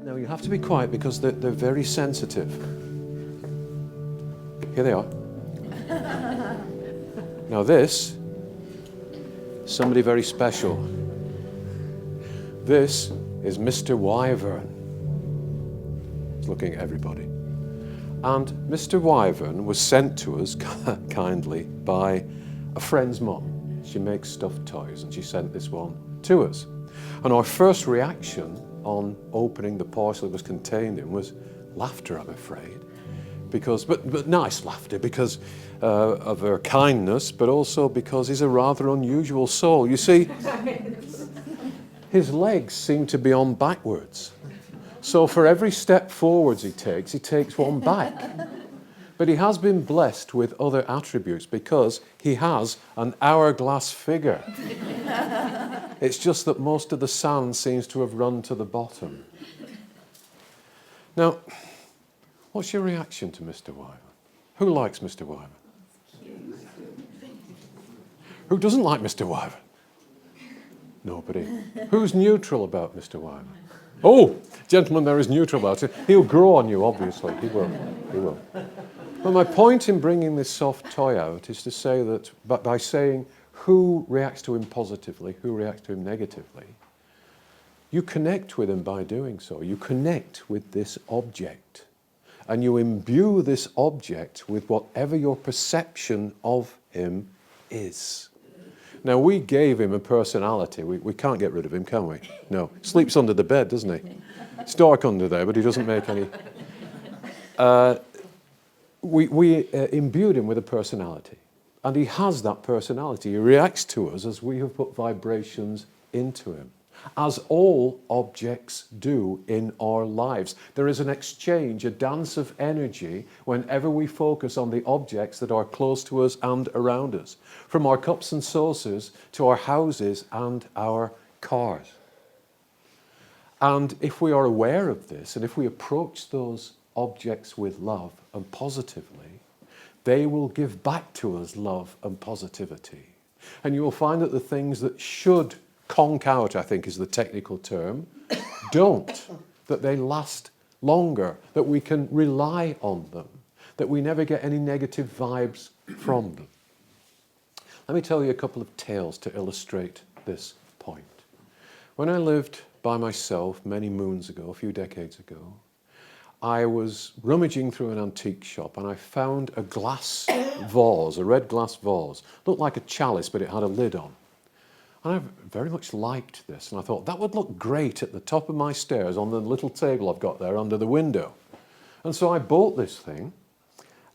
Now you have to be quiet because they're very sensitive. Here they are. Now this, somebody very special. This is Mr. Wyvern. He's looking at everybody. And Mr. Wyvern was sent to us kindly by a friend's mum. She makes stuffed toys and she sent this one to us. And our first reaction on opening the parcel it was contained in was laughter, I'm afraid. But nice laughter because of her kindness, but also because he's a rather unusual soul. You see, his legs seem to be on backwards. So for every step forwards he takes one back. But he has been blessed with other attributes because he has an hourglass figure. It's just that most of the sand seems to have run to the bottom. Now, what's your reaction to Mr. Wyvern? Who likes Mr. Wyvern? Who doesn't like Mr. Wyvern? Nobody. Who's neutral about Mr. Wyvern? Oh, gentleman, there is neutral about it. He'll grow on you, obviously. He will. He will. But my point in bringing this soft toy out is to say that by saying who reacts to him positively, who reacts to him negatively, you connect with him by doing so. You connect with this object. And you imbue this object with whatever your perception of him is. Now, we gave him a personality. We can't get rid of him, can we? No. Sleeps under the bed, doesn't he? It's dark under there, but he doesn't make any... We imbued him with a personality. And he has that personality. He reacts to us as we have put vibrations into him. As all objects do in our lives. There is an exchange, a dance of energy whenever we focus on the objects that are close to us and around us. From our cups and saucers to our houses and our cars. And if we are aware of this, and if we approach those objects with love and positively, they will give back to us love and positivity. And you will find that the things that should conk out, I think is the technical term, don't. That they last longer, that we can rely on them, that we never get any negative vibes from them. Let me tell you a couple of tales to illustrate this point. When I lived by myself many moons ago, a few decades ago, I was rummaging through an antique shop and I found a glass vase, a red glass vase. Looked like a chalice, but it had a lid on. And I very much liked this, and I thought that would look great at the top of my stairs on the little table I've got there under the window. And so I bought this thing,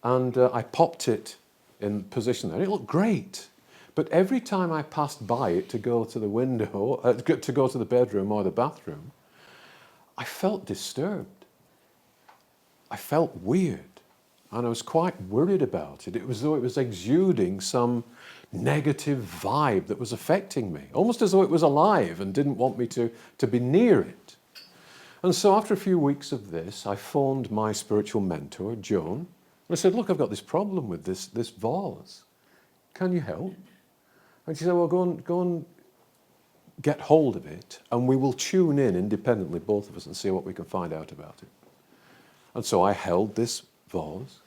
and I popped it in position there. It looked great. But every time I passed by it to go to the window, to go to the bedroom or the bathroom, I felt disturbed. I felt weird, and I was quite worried about it. It was as though it was exuding some negative vibe that was affecting me, almost as though it was alive and didn't want me to be near it. And so after a few weeks of this, I phoned my spiritual mentor, Joan, and I said, look, I've got this problem with this vase. Can you help? And she said, well, go and get hold of it, and we will tune in independently, both of us, and see what we can find out about it. And so I held this vase,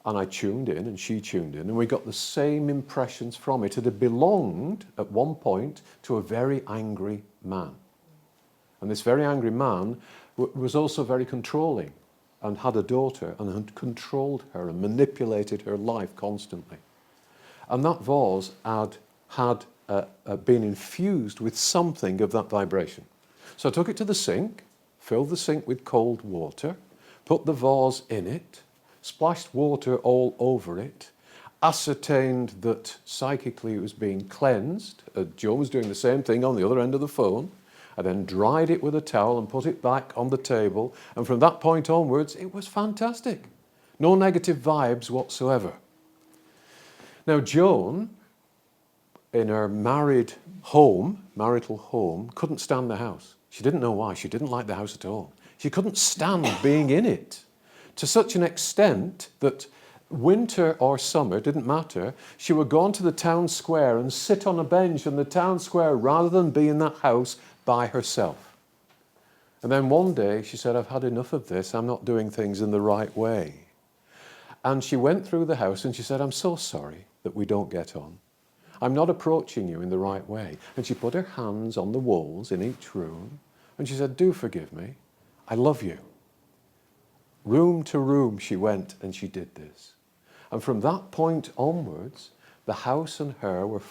and I tuned in, and she tuned in, and we got the same impressions from it. It had belonged, at one point, to a very angry man. And this very angry man was also very controlling, and had a daughter, and had controlled her, and manipulated her life constantly. And that vase had been infused with something of that vibration. So I took it to the sink, filled the sink with cold water, put the vase in it, splashed water all over it, ascertained that psychically it was being cleansed. Joe was doing the same thing on the other end of the phone. I then dried it with a towel and put it back on the table. And from that point onwards, it was fantastic. No negative vibes whatsoever. Now, Joan, in her marital home, couldn't stand the house. She didn't know why. She didn't like the house at all. She couldn't stand being in it, to such an extent that winter or summer, didn't matter, she would go onto the town square and sit on a bench in the town square rather than be in that house by herself. And then one day she said, I've had enough of this. I'm not doing things in the right way. And she went through the house and she said, I'm so sorry that we don't get on. I'm not approaching you in the right way. And she put her hands on the walls in each room and she said, do forgive me. I love you. Room to room she went and she did this. And from that point onwards, the house and her were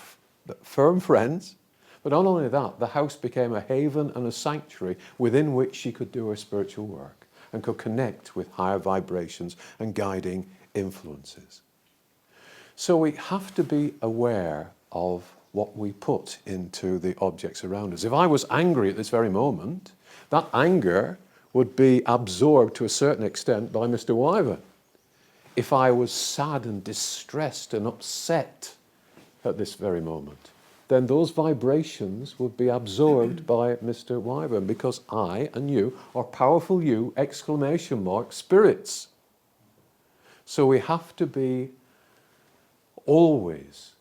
firm friends. But not only that, the house became a haven and a sanctuary within which she could do her spiritual work and could connect with higher vibrations and guiding influences. So we have to be aware of what we put into the objects around us. If I was angry at this very moment, that anger would be absorbed to a certain extent by Mr. Wyvern. If I was sad and distressed and upset at this very moment, then those vibrations would be absorbed by Mr. Wyvern, because I and you are powerful you, ! Spirits. So we have to be always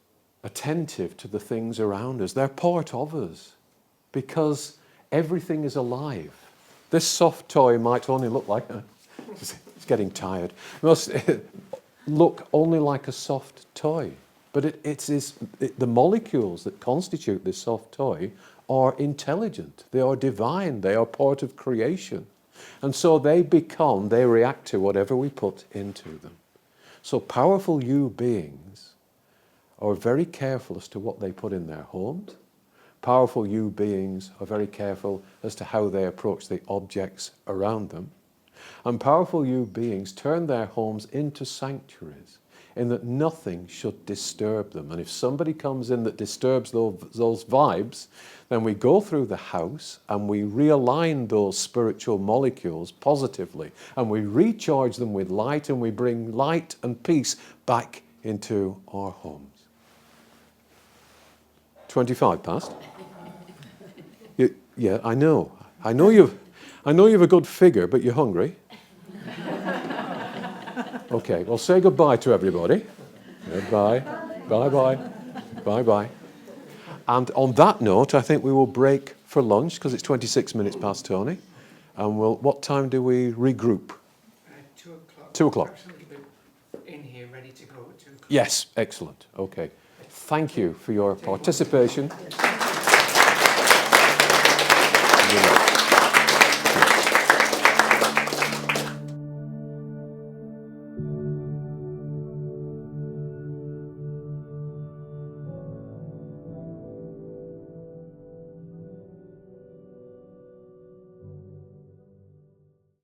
attentive to the things around us. They're part of us, because everything is alive. This soft toy might only look like it's getting tired. It must look only like a soft toy. But the molecules that constitute this soft toy are intelligent. They are divine. They are part of creation. And so they react to whatever we put into them. So powerful you beings are very careful as to what they put in their homes. Powerful you beings are very careful as to how they approach the objects around them. And powerful you beings turn their homes into sanctuaries, in that nothing should disturb them. And if somebody comes in that disturbs those vibes, then we go through the house and we realign those spiritual molecules positively, and we recharge them with light, and we bring light and peace back into our homes. 25 past. Yeah, I know. I know you've a good figure, but you're hungry. Okay, well, say goodbye to everybody. Goodbye. Bye-bye. Bye-bye. And on that note, I think we will break for lunch, because it's 26 minutes past, Tony. And what time do we regroup? 2 o'clock. 2 o'clock. Perhaps we'll be in here ready to go at 2 o'clock. Yes, excellent. Okay. Thank you for your participation.